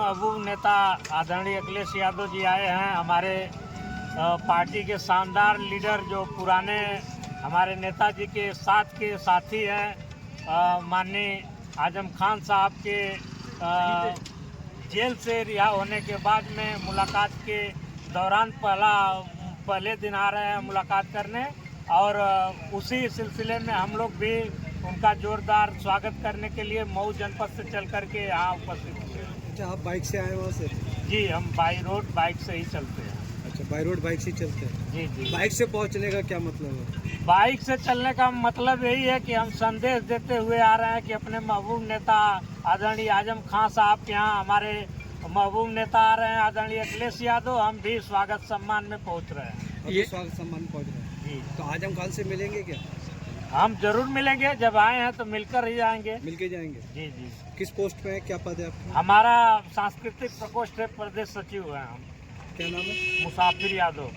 महबूब नेता आदरणीय अखिलेश यादव जी आए हैं। हमारे पार्टी के शानदार लीडर जो पुराने हमारे नेताजी के साथ के साथी हैं, माननीय आजम खान साहब के जेल से रिहा होने के बाद में मुलाकात के दौरान पहले दिन आ रहे हैं मुलाकात करने, और उसी सिलसिले में हम लोग भी उनका जोरदार स्वागत करने के लिए मऊ जनपद से चल करके यहाँ उपस्थित हुए। अच्छा, आप बाइक से आए वहाँ से? जी, हम बाई रोड बाइक से ही चलते हैं। अच्छा, बाई रोड बाइक से चलते हैं? जी जी। बाइक से पहुँचने का क्या मतलब है? बाइक से चलने का मतलब यही है कि हम संदेश देते हुए आ रहे हैं कि अपने महबूब नेता आदरणीय आजम खान साहब के यहाँ हमारे महबूब नेता आ रहे हैं आदरणीय अखिलेश यादव, हम भी स्वागत सम्मान में पहुँच रहे हैं। ये स्वागत सम्मान पहुँच रहे हैं जी। तो आजम खान से मिलेंगे क्या? हम जरूर मिलेंगे, जब आए हैं तो मिलकर ही जाएंगे। मिलके जाएंगे? जी जी। किस पोस्ट पे है, क्या पद है आपका? हमारा सांस्कृतिक प्रकोष्ठ प्रदेश सचिव है हम। क्या नाम है? मुसाफिर यादव।